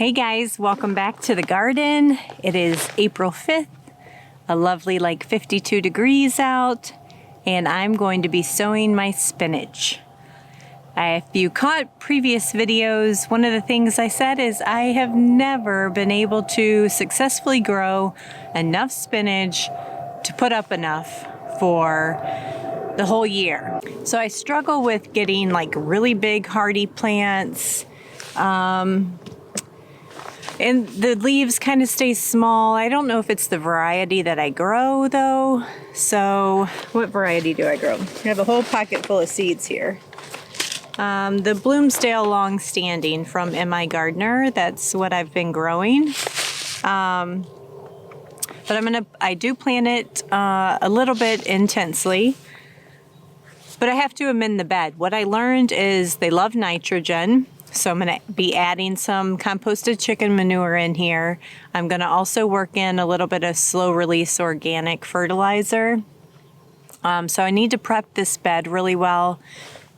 Hey guys, welcome back to the garden. It is April 5th, a lovely 52 degrees out, and I'm going to be sowing my spinach. If you caught previous videos, one of the things I said is I have never been able to successfully grow enough spinach to put up enough for the whole year. So I struggle with getting really big hardy plants. And the leaves kind of stay small. I don't know if it's the variety that I grow though. So what variety do I grow? I have a whole pocket full of seeds here. The Bloomsdale Longstanding from migardener. That's what I've been growing. But I do plant it a little bit intensely. But I have to amend the bed. What I learned is they love nitrogen. So I'm going to be adding some composted chicken manure in here. I'm going to also work in a little bit of slow release organic fertilizer. So I need to prep this bed really well.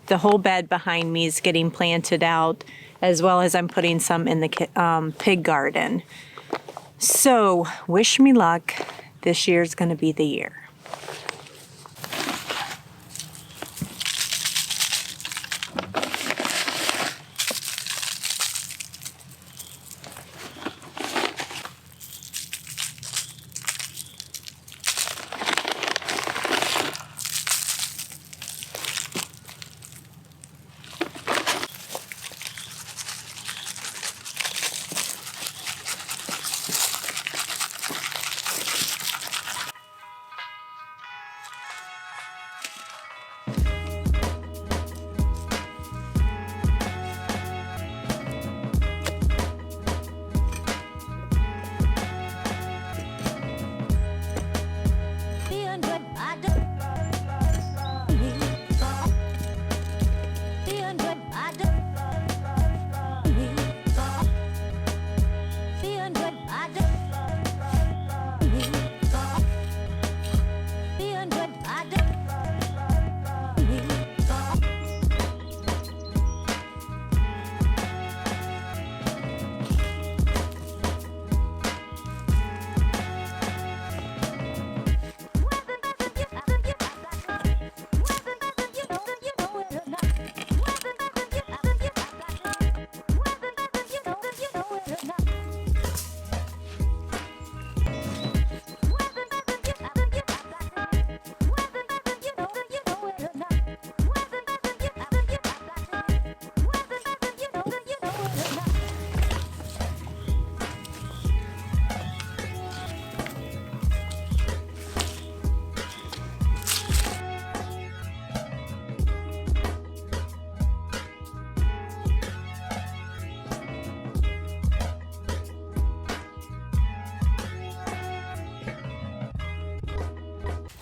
The whole bed behind me is getting planted out, as well as I'm putting some in the pig garden. So wish me luck. This year's going to be the year.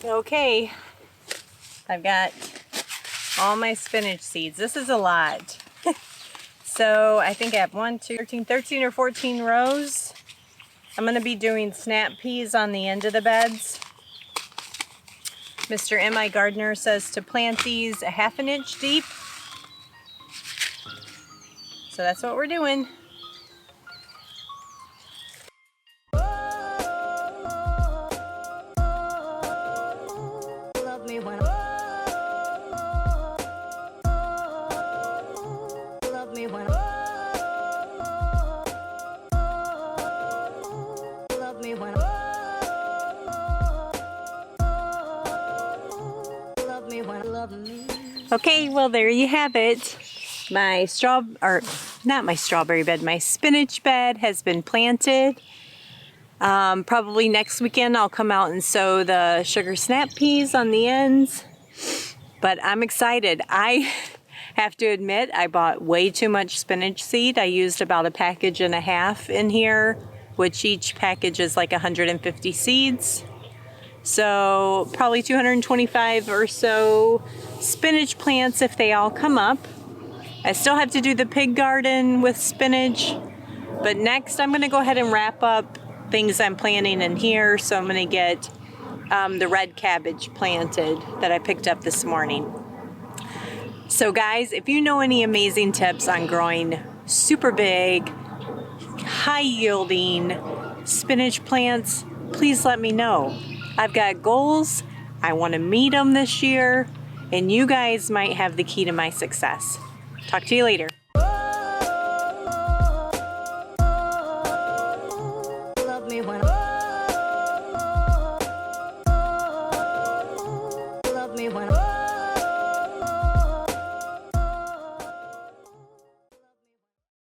Okay, I've got all my spinach seeds. This is a lot. So I think I have 13 or 14 rows. I'm going to be doing snap peas on the end of the beds. Mr. migardener says to plant these a ½ an inch deep. So that's what we're doing. Okay, well there you have it. My my spinach bed has been planted. Probably next weekend I'll come out and sow the sugar snap peas on the ends. But I'm excited. I have to admit I bought way too much spinach seed. I used about 1.5 packages in here, which each package is 150 seeds. So probably 225 or so spinach plants if they all come up. I still have to do the pig garden with spinach, but next I'm going to go ahead and wrap up things I'm planting in here. So I'm going to get the red cabbage planted that I picked up this morning. So guys, if you know any amazing tips on growing super big, high yielding spinach plants, please let me know. I've got goals. I want to meet them this year, and you guys might have the key to my success. Talk to you later.